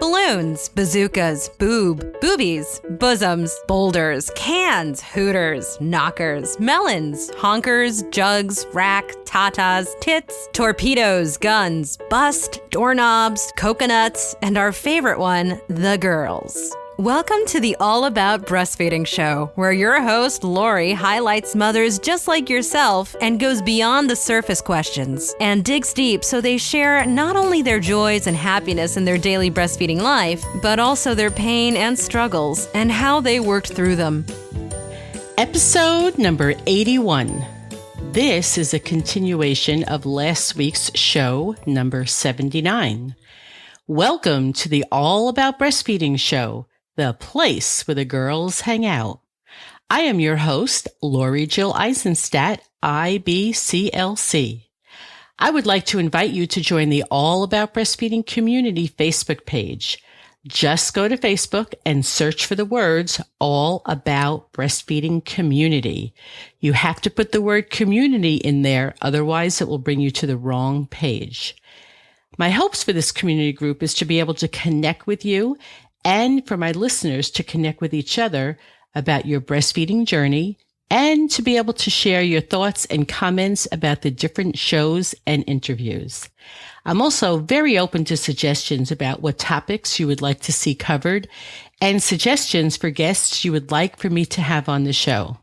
balloons, bazookas, boobies, bosoms, boulders, cans, hooters, knockers, melons, honkers, jugs, rack, tatas, tits, torpedoes, guns, bust, doorknobs, coconuts, and our favorite one, the girls. Welcome to the All About Breastfeeding show, where your host, Lori, highlights mothers just like yourself and goes beyond the surface questions and digs deep so they share not only their joys and happiness in their daily breastfeeding life, but also their pain and struggles and how they worked through them. Episode number 81. This is a continuation of last week's show, number 79. Welcome to the All About Breastfeeding show, the place where the girls hang out. I am your host, Lori Jill Eisenstadt, IBCLC. I would like to invite you to join the All About Breastfeeding community Facebook page. Just go to Facebook and search for the words All About Breastfeeding Community. You have to put the word community in there, otherwise it will bring you to the wrong page. My hopes for this community group is to be able to connect with you and for my listeners to connect with each other about your breastfeeding journey and to be able to share your thoughts and comments about the different shows and interviews. I'm also very open to suggestions about what topics you would like to see covered and suggestions for guests you would like for me to have on the show.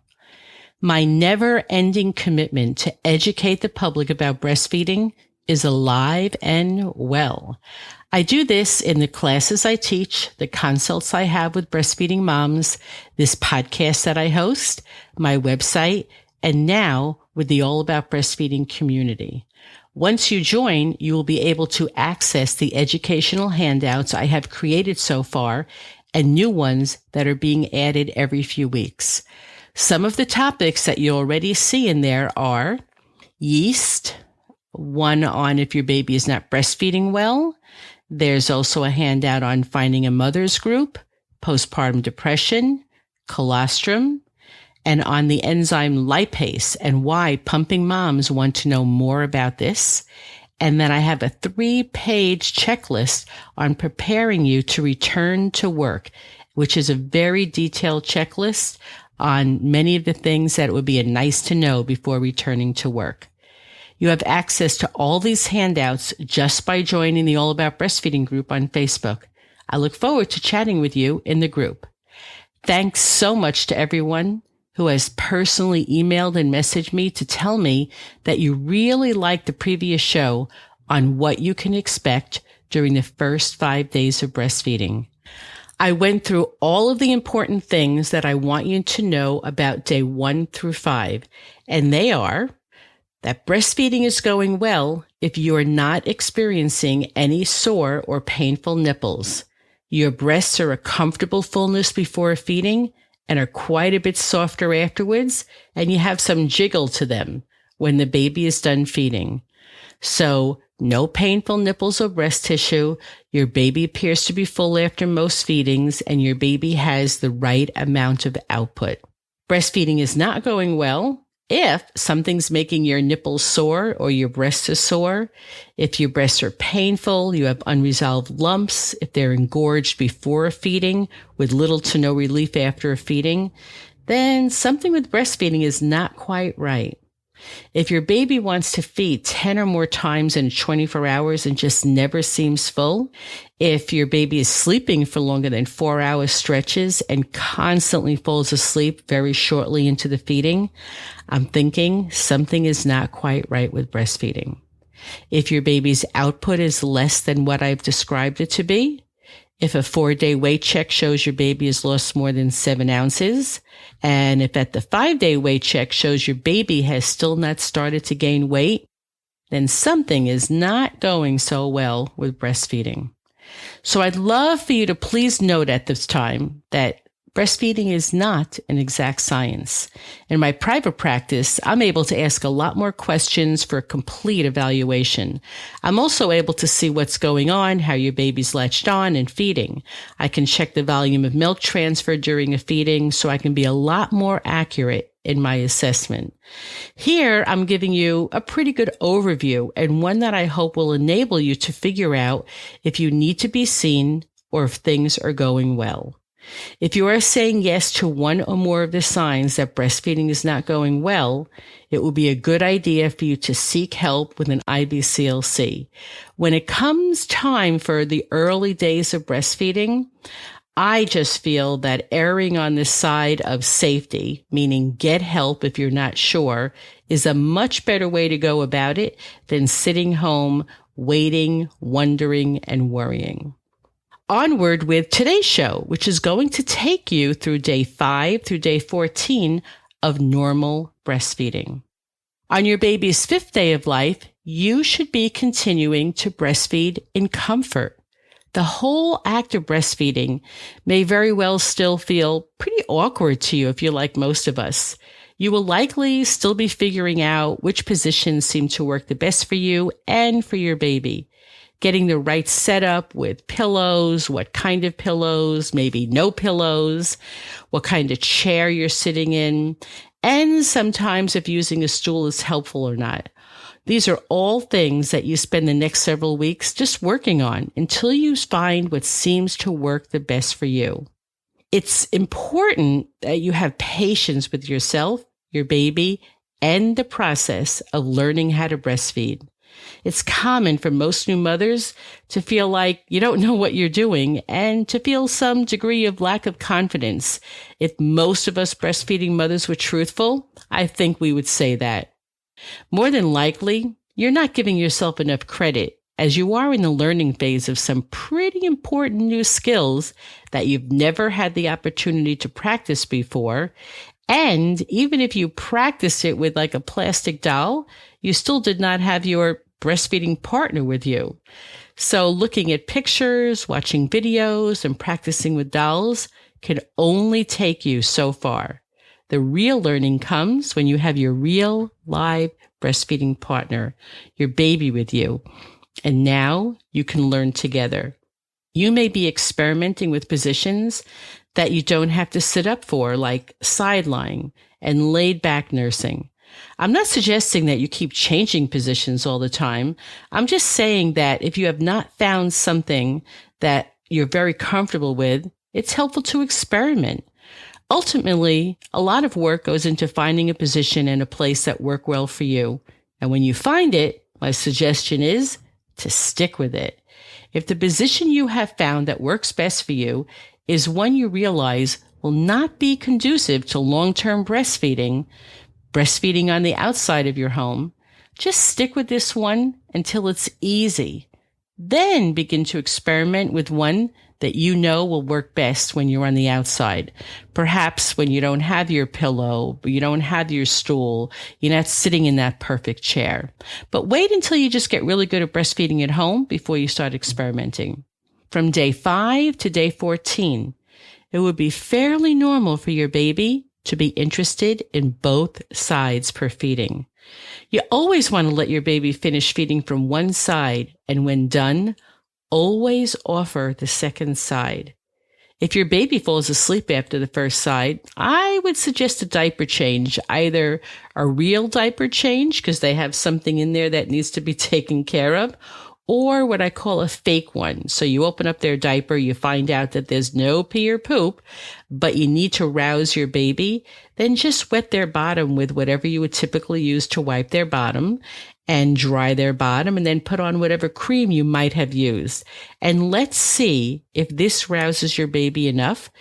My never-ending commitment to educate the public about breastfeeding is alive and well. I do this in the classes I teach, the consults I have with breastfeeding moms, this podcast that I host, my website, and now with the All About Breastfeeding community. Once you join, you will be able to access the educational handouts I have created so far and new ones that are being added every few weeks. Some of the topics that you already see in there are yeast, one on if your baby is not breastfeeding well. There's also a handout on finding a mother's group, postpartum depression, colostrum, and on the enzyme lipase and why pumping moms want to know more about this. And then I have a 3-page checklist on preparing you to return to work, which is a very detailed checklist on many of the things that it would be nice to know before returning to work. You have access to all these handouts just by joining the All About Breastfeeding group on Facebook. I look forward to chatting with you in the group. Thanks so much to everyone who has personally emailed and messaged me to tell me that you really liked the previous show on what you can expect during the first 5 days of breastfeeding. I went through all of the important things that I want you to know about day 1 through 5, and they are that breastfeeding is going well if you are not experiencing any sore or painful nipples. Your breasts are a comfortable fullness before feeding and are quite a bit softer afterwards, and you have some jiggle to them when the baby is done feeding. So, no painful nipples or breast tissue. Your baby appears to be full after most feedings, and your baby has the right amount of output. Breastfeeding is not going well if something's making your nipples sore or your breasts are sore, if your breasts are painful, you have unresolved lumps, if they're engorged before a feeding with little to no relief after a feeding, then something with breastfeeding is not quite right. If your baby wants to feed 10 or more times in 24 hours and just never seems full, if your baby is sleeping for longer than 4-hour stretches and constantly falls asleep very shortly into the feeding, I'm thinking something is not quite right with breastfeeding. If your baby's output is less than what I've described it to be, if a 4-day weight check shows your baby has lost more than 7 ounces, and if at the 5-day weight check shows your baby has still not started to gain weight, then something is not going so well with breastfeeding. So I'd love for you to please note at this time that breastfeeding is not an exact science. In my private practice, I'm able to ask a lot more questions for a complete evaluation. I'm also able to see what's going on, how your baby's latched on and feeding. I can check the volume of milk transfer during a feeding so I can be a lot more accurate in my assessment. Here, I'm giving you a pretty good overview and one that I hope will enable you to figure out if you need to be seen or if things are going well. If you are saying yes to one or more of the signs that breastfeeding is not going well, it will be a good idea for you to seek help with an IBCLC. When it comes time for the early days of breastfeeding, I just feel that erring on the side of safety, meaning get help if you're not sure, is a much better way to go about it than sitting home, waiting, wondering, and worrying. Onward with today's show, which is going to take you through day 5 through day 14 of normal breastfeeding. On your baby's 5th day of life, you should be continuing to breastfeed in comfort. The whole act of breastfeeding may very well still feel pretty awkward to you if you're like most of us. You will likely still be figuring out which positions seem to work the best for you and for your baby. Getting the right setup with pillows, what kind of pillows, maybe no pillows, what kind of chair you're sitting in, and sometimes if using a stool is helpful or not. These are all things that you spend the next several weeks just working on until you find what seems to work the best for you. It's important that you have patience with yourself, your baby, and the process of learning how to breastfeed. It's common for most new mothers to feel like you don't know what you're doing and to feel some degree of lack of confidence. If most of us breastfeeding mothers were truthful, I think we would say that. More than likely, you're not giving yourself enough credit as you are in the learning phase of some pretty important new skills that you've never had the opportunity to practice before. And even if you practice it with like a plastic doll, you still did not have your breastfeeding partner with you. So looking at pictures, watching videos, and practicing with dolls can only take you so far. The real learning comes when you have your real live breastfeeding partner, your baby with you, and now you can learn together. You may be experimenting with positions that you don't have to sit up for, like side lying and laid back nursing. I'm not suggesting that you keep changing positions all the time. I'm just saying that if you have not found something that you're very comfortable with, it's helpful to experiment. Ultimately, a lot of work goes into finding a position and a place that work well for you. And when you find it, my suggestion is to stick with it. If the position you have found that works best for you is one you realize will not be conducive to long-term breastfeeding on the outside of your home, just stick with this one until it's easy. Then begin to experiment with one that you know will work best when you're on the outside. Perhaps when you don't have your pillow, you don't have your stool, you're not sitting in that perfect chair. But wait until you just get really good at breastfeeding at home before you start experimenting. From day 5 to day 14, it would be fairly normal for your baby to be interested in both sides per feeding. You always want to let your baby finish feeding from one side, and when done, always offer the second side. If your baby falls asleep after the first side, I would suggest a diaper change, either a real diaper change because they have something in there that needs to be taken care of, or what I call a fake one. So you open up their diaper, you find out that there's no pee or poop, but you need to rouse your baby. Then just wet their bottom with whatever you would typically use to wipe their bottom and dry their bottom, and then put on whatever cream you might have used. And let's see if this rouses your baby enough,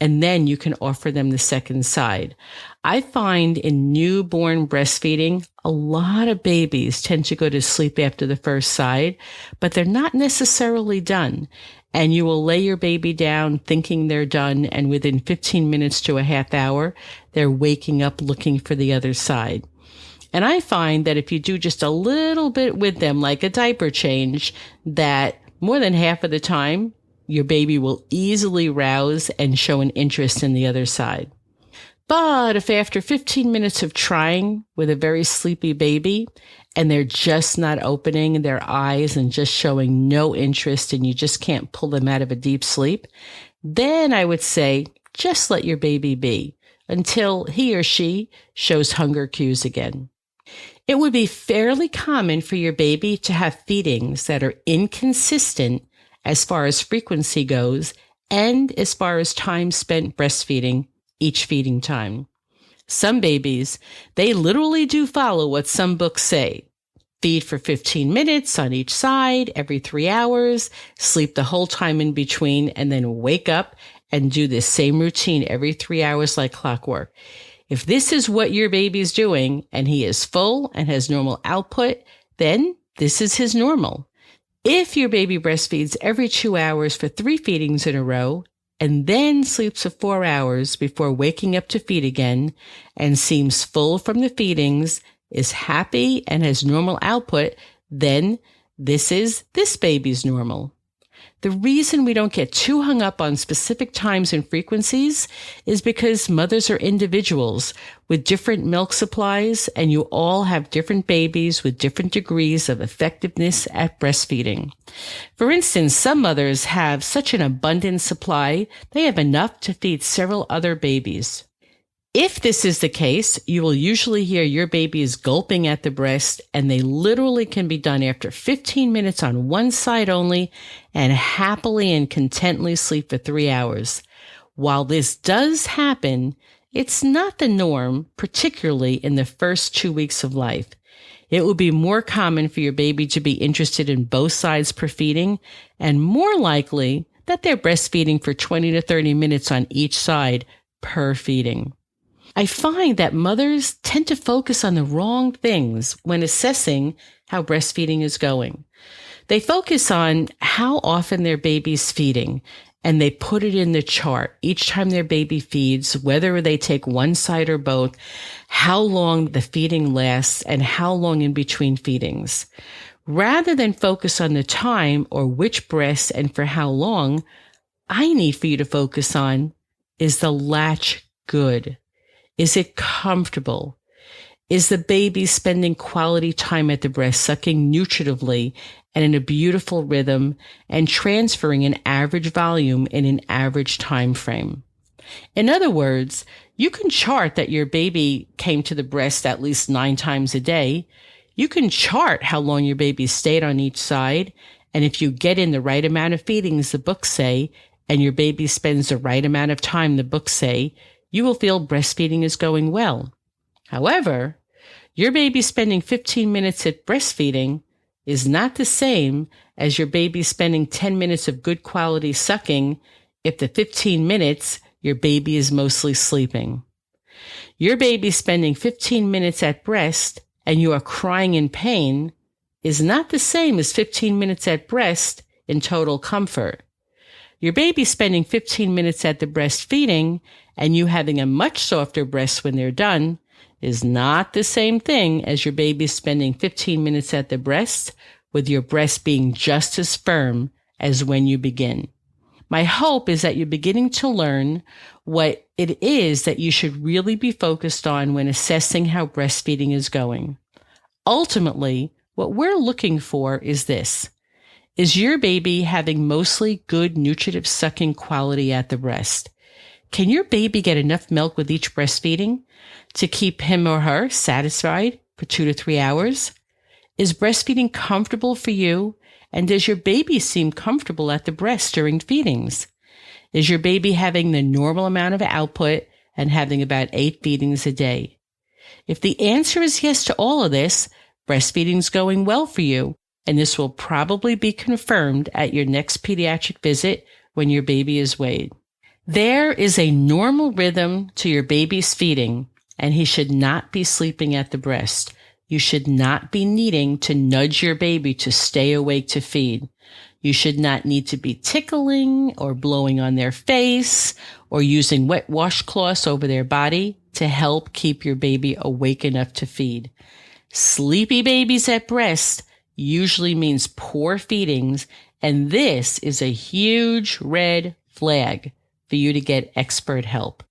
and then you can offer them the second side. I find in newborn breastfeeding, a lot of babies tend to go to sleep after the first side, but they're not necessarily done. And you will lay your baby down thinking they're done, and within 15 minutes to a half hour, they're waking up looking for the other side. And I find that if you do just a little bit with them, like a diaper change, that more than half of the time, your baby will easily rouse and show an interest in the other side. But if after 15 minutes of trying with a very sleepy baby and they're just not opening their eyes and just showing no interest and you just can't pull them out of a deep sleep, then I would say just let your baby be until he or she shows hunger cues again. It would be fairly common for your baby to have feedings that are inconsistent as far as frequency goes and as far as time spent breastfeeding each feeding time. Some babies, they literally do follow what some books say. Feed for 15 minutes on each side every 3 hours, sleep the whole time in between, and then wake up and do this same routine every 3 hours like clockwork. If this is what your baby's doing and he is full and has normal output, then this is his normal. If your baby breastfeeds every 2 hours for 3 feedings in a row and then sleeps for 4 hours before waking up to feed again and seems full from the feedings, is happy and has normal output, then this is this baby's normal. The reason we don't get too hung up on specific times and frequencies is because mothers are individuals with different milk supplies, and you all have different babies with different degrees of effectiveness at breastfeeding. For instance, some mothers have such an abundant supply, they have enough to feed several other babies. If this is the case, you will usually hear your baby is gulping at the breast, and they literally can be done after 15 minutes on one side only and happily and contently sleep for 3 hours. While this does happen, it's not the norm, particularly in the first 2 weeks of life. It will be more common for your baby to be interested in both sides per feeding, and more likely that they're breastfeeding for 20 to 30 minutes on each side per feeding. I find that mothers tend to focus on the wrong things when assessing how breastfeeding is going. They focus on how often their baby's feeding, and they put it in the chart each time their baby feeds, whether they take one side or both, how long the feeding lasts, and how long in between feedings. Rather than focus on the time or which breast and for how long, I need for you to focus on, is the latch good? Is it comfortable? Is the baby spending quality time at the breast, sucking nutritively and in a beautiful rhythm and transferring an average volume in an average time frame? In other words, you can chart that your baby came to the breast at least 9 times a day. You can chart how long your baby stayed on each side. And if you get in the right amount of feedings, the books say, and your baby spends the right amount of time, the books say, you will feel breastfeeding is going well. However, your baby spending 15 minutes at breastfeeding is not the same as your baby spending 10 minutes of good quality sucking if the 15 minutes your baby is mostly sleeping. Your baby spending 15 minutes at breast and you are crying in pain is not the same as 15 minutes at breast in total comfort. Your baby spending 15 minutes at the breastfeeding and you having a much softer breast when they're done is not the same thing as your baby spending 15 minutes at the breast with your breast being just as firm as when you begin. My hope is that you're beginning to learn what it is that you should really be focused on when assessing how breastfeeding is going. Ultimately, what we're looking for is this. Is your baby having mostly good nutritive sucking quality at the breast? Can your baby get enough milk with each breastfeeding to keep him or her satisfied for 2 to 3 hours? Is breastfeeding comfortable for you? And does your baby seem comfortable at the breast during feedings? Is your baby having the normal amount of output and having about 8 feedings a day? If the answer is yes to all of this, breastfeeding is going well for you, and this will probably be confirmed at your next pediatric visit when your baby is weighed. There is a normal rhythm to your baby's feeding, and he should not be sleeping at the breast. You should not be needing to nudge your baby to stay awake to feed. You should not need to be tickling or blowing on their face or using wet washcloths over their body to help keep your baby awake enough to feed. Sleepy babies at breast usually means poor feedings, and this is a huge red flag for you to get expert help.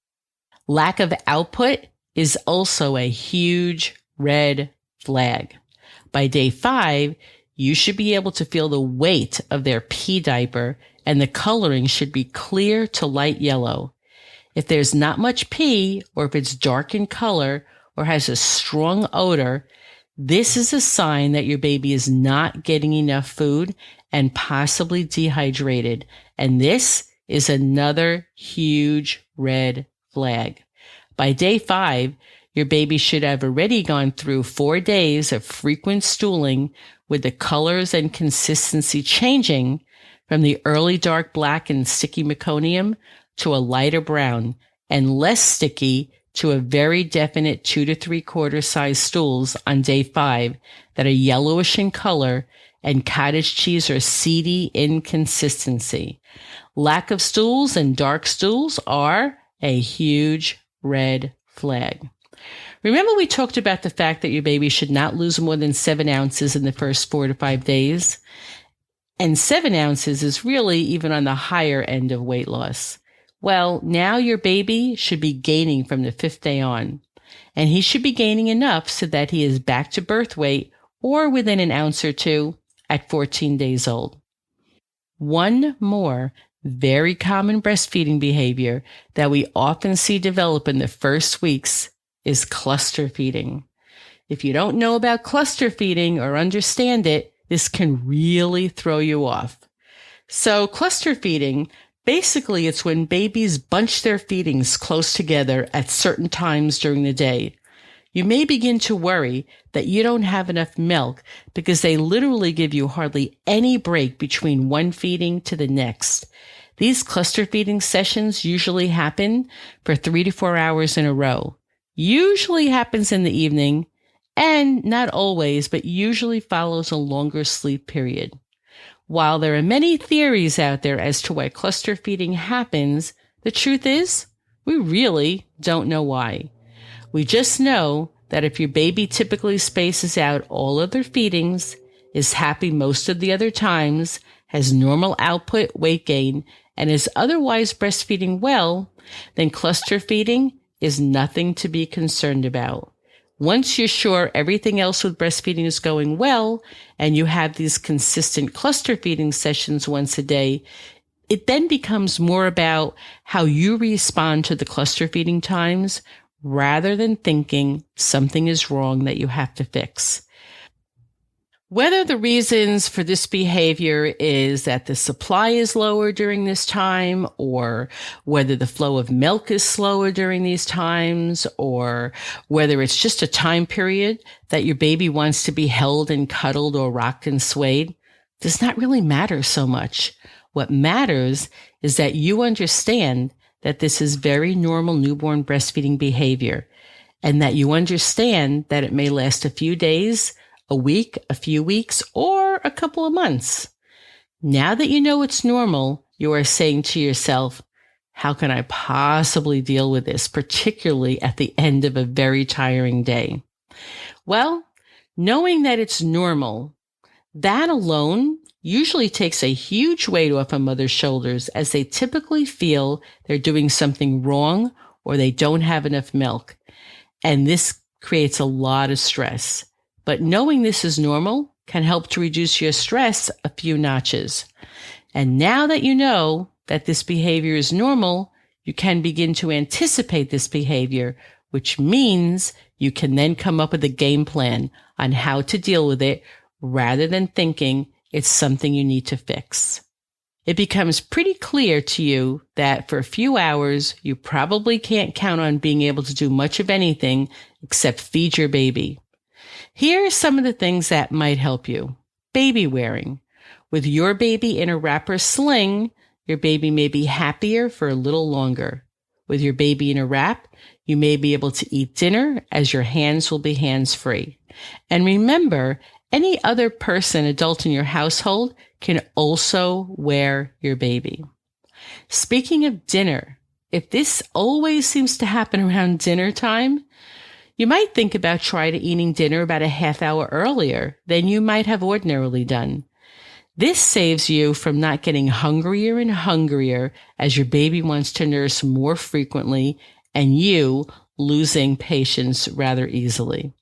Lack of output is also a huge red flag. By day 5, you should be able to feel the weight of their pee diaper, and the coloring should be clear to light yellow. If there's not much pee, or if it's dark in color, or has a strong odor, this is a sign that your baby is not getting enough food and possibly dehydrated. And this is another huge red flag. By day 5, your baby should have already gone through 4 days of frequent stooling with the colors and consistency changing from the early dark black and sticky meconium to a lighter brown and less sticky to a very definite 2 to 3/4 size stools on day 5 that are yellowish in color and cottage cheese or seedy in consistency. Lack of stools and dark stools are a huge red flag. Remember we talked about the fact that your baby should not lose more than 7 ounces in the first 4 to 5 days. And 7 ounces is really even on the higher end of weight loss. Well, now your baby should be gaining from the 5th day on. And he should be gaining enough so that he is back to birth weight or within an ounce or 2 at 14 days old. One more very common breastfeeding behavior that we often see develop in the first weeks is cluster feeding. If you don't know about cluster feeding or understand it, this can really throw you off. So cluster feeding, basically it's when babies bunch their feedings close together at certain times during the day. You may begin to worry that you don't have enough milk because they literally give you hardly any break between one feeding to the next. These cluster feeding sessions usually happen for 3 to 4 hours in a row. Usually happens in the evening, and not always, but usually follows a longer sleep period. While there are many theories out there as to why cluster feeding happens, the truth is, we really don't know why. We just know that if your baby typically spaces out all of their feedings, is happy most of the other times, has normal output weight gain, and is otherwise breastfeeding well, then cluster feeding is nothing to be concerned about. Once you're sure everything else with breastfeeding is going well, and you have these consistent cluster feeding sessions once a day, it then becomes more about how you respond to the cluster feeding times rather than thinking something is wrong that you have to fix. Whether the reasons for this behavior is that the supply is lower during this time, or whether the flow of milk is slower during these times, or whether it's just a time period that your baby wants to be held and cuddled or rocked and swayed, does not really matter so much. What matters is that you understand that this is very normal newborn breastfeeding behavior, and that you understand that it may last a few days, a week, a few weeks, or a couple of months. Now that you know it's normal, you are saying to yourself, how can I possibly deal with this, particularly at the end of a very tiring day? Well, knowing that it's normal, that alone usually takes a huge weight off a mother's shoulders, as they typically feel they're doing something wrong or they don't have enough milk. And this creates a lot of stress. But knowing this is normal can help to reduce your stress a few notches. And now that you know that this behavior is normal, you can begin to anticipate this behavior, which means you can then come up with a game plan on how to deal with it rather than thinking it's something you need to fix. It becomes pretty clear to you that for a few hours, you probably can't count on being able to do much of anything except feed your baby. Here are some of the things that might help you. Baby wearing. With your baby in a wrapper sling, your baby may be happier for a little longer. With your baby in a wrap, you may be able to eat dinner as your hands will be hands-free. And remember, any other person, adult in your household, can also wear your baby. Speaking of dinner, if this always seems to happen around dinner time, you might think about trying eating dinner about a half hour earlier than you might have ordinarily done. This saves you from not getting hungrier and hungrier as your baby wants to nurse more frequently and you losing patience rather easily.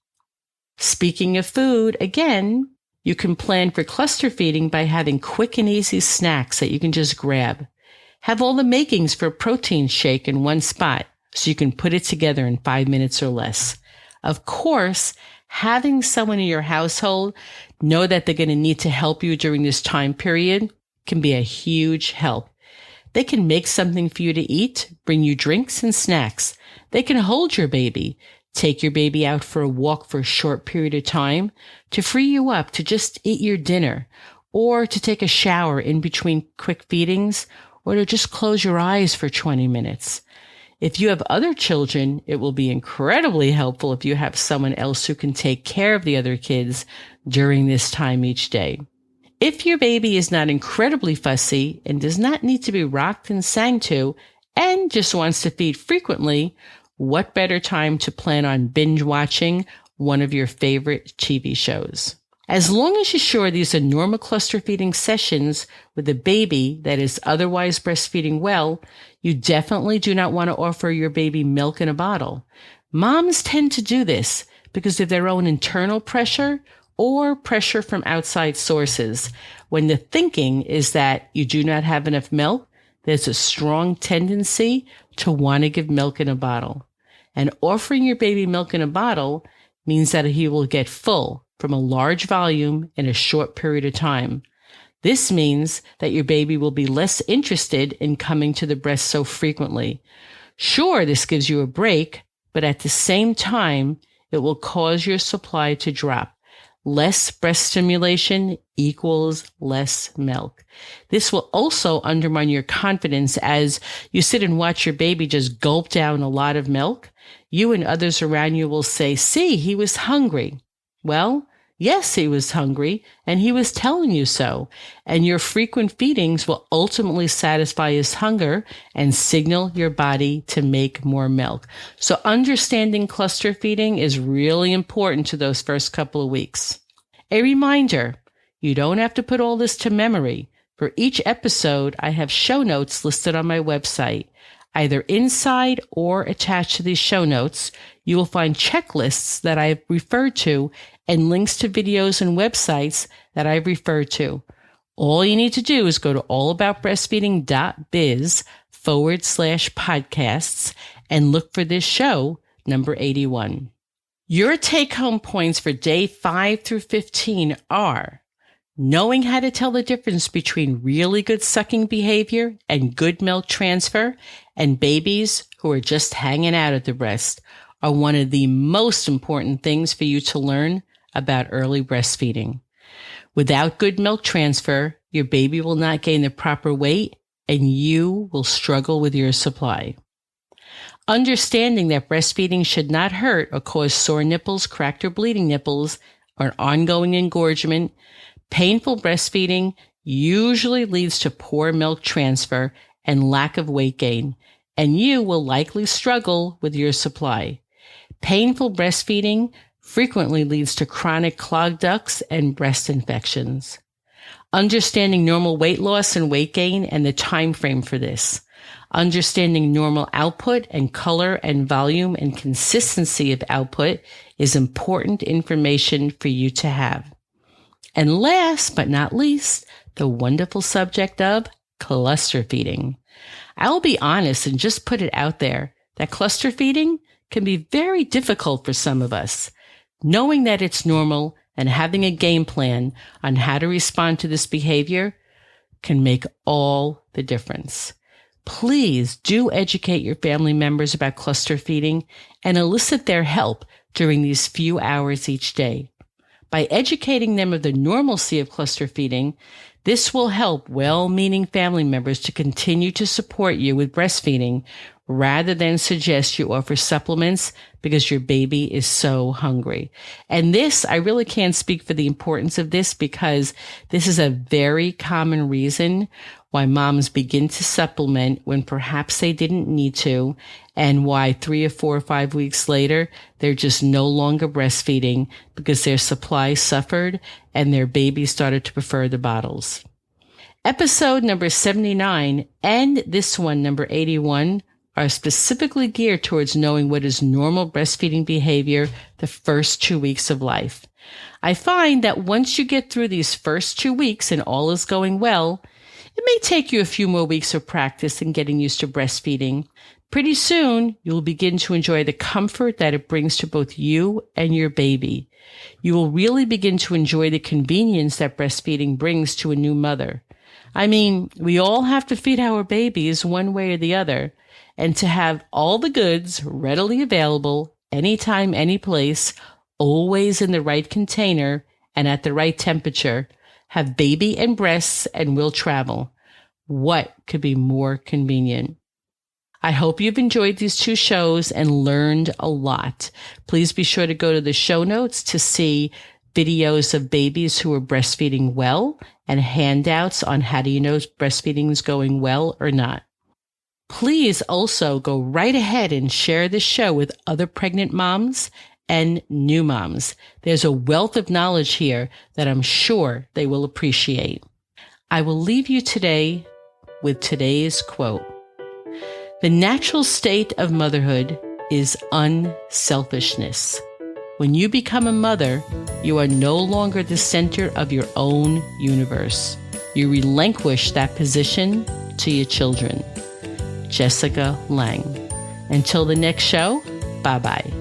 Speaking of food, again, you can plan for cluster feeding by having quick and easy snacks that you can just grab. Have all the makings for a protein shake in one spot so you can put it together in 5 minutes or less. Of course, having someone in your household know that they're going to need to help you during this time period can be a huge help. They can make something for you to eat, bring you drinks and snacks. They can hold your baby, take your baby out for a walk for a short period of time to free you up to just eat your dinner, or to take a shower in between quick feedings, or to just close your eyes for 20 minutes. If you have other children, it will be incredibly helpful if you have someone else who can take care of the other kids during this time each day. If your baby is not incredibly fussy and does not need to be rocked and sang to and just wants to feed frequently, what better time to plan on binge watching one of your favorite TV shows? As long as you're sure these are normal cluster feeding sessions with a baby that is otherwise breastfeeding well, you definitely do not want to offer your baby milk in a bottle. Moms tend to do this because of their own internal pressure or pressure from outside sources. When the thinking is that you do not have enough milk, there's a strong tendency to want to give milk in a bottle. And offering your baby milk in a bottle means that he will get full from a large volume in a short period of time. This means that your baby will be less interested in coming to the breast so frequently. Sure, this gives you a break, but at the same time, it will cause your supply to drop. Less breast stimulation equals less milk. This will also undermine your confidence as you sit and watch your baby just gulp down a lot of milk. You and others around you will say, "See, he was hungry." Well, yes, he was hungry, and he was telling you so. And your frequent feedings will ultimately satisfy his hunger and signal your body to make more milk. So understanding cluster feeding is really important to those first couple of weeks. A reminder, you don't have to put all this to memory. For each episode, I have show notes listed on my website. Either inside or attached to these show notes, you will find checklists that I have referred to and links to videos and websites that I've referred to. All you need to do is go to allaboutbreastfeeding.biz/podcasts and look for this show, number 81. Your take-home points for day 5 through 15 are knowing how to tell the difference between really good sucking behavior and good milk transfer, and babies who are just hanging out at the breast are one of the most important things for you to learn about early breastfeeding. Without good milk transfer, your baby will not gain the proper weight and you will struggle with your supply. Understanding that breastfeeding should not hurt or cause sore nipples, cracked or bleeding nipples, or ongoing engorgement. Painful breastfeeding usually leads to poor milk transfer and lack of weight gain, and you will likely struggle with your supply. Painful breastfeeding frequently leads to chronic clogged ducts and breast infections. Understanding normal weight loss and weight gain and the time frame for this. Understanding normal output and color and volume and consistency of output is important information for you to have. And last but not least, the wonderful subject of cluster feeding. I will be honest and just put it out there that cluster feeding can be very difficult for some of us. Knowing that it's normal and having a game plan on how to respond to this behavior can make all the difference. Please do educate your family members about cluster feeding and elicit their help during these few hours each day. By educating them of the normalcy of cluster feeding, this will help well-meaning family members to continue to support you with breastfeeding rather than suggest you offer supplements because your baby is so hungry. And this, I really can't speak for the importance of this because this is a very common reason why moms begin to supplement when perhaps they didn't need to, and why 3 or 4 or 5 weeks later, they're just no longer breastfeeding because their supply suffered and their baby started to prefer the bottles. Episode number 79 and this one, number 81, are specifically geared towards knowing what is normal breastfeeding behavior the first 2 weeks of life. I find that once you get through these first 2 weeks and all is going well, It may take you a few more weeks of practice in getting used to breastfeeding. Pretty soon, you'll begin to enjoy the comfort that it brings to both you and your baby. You will really begin to enjoy the convenience that breastfeeding brings to a new mother. I mean, we all have to feed our babies one way or the other, and to have all the goods readily available, anytime, any place, always in the right container and at the right temperature, have baby and breasts and will travel. What could be more convenient? I hope you've enjoyed these 2 shows and learned a lot. Please be sure to go to the show notes to see videos of babies who are breastfeeding well and handouts on how do you know breastfeeding is going well or not. Please also go right ahead and share this show with other pregnant moms and new moms. There's a wealth of knowledge here that I'm sure they will appreciate. I will leave you today with today's quote. The natural state of motherhood is unselfishness. When you become a mother, you are no longer the center of your own universe. You relinquish that position to your children. Jessica Lang. Until the next show, bye-bye.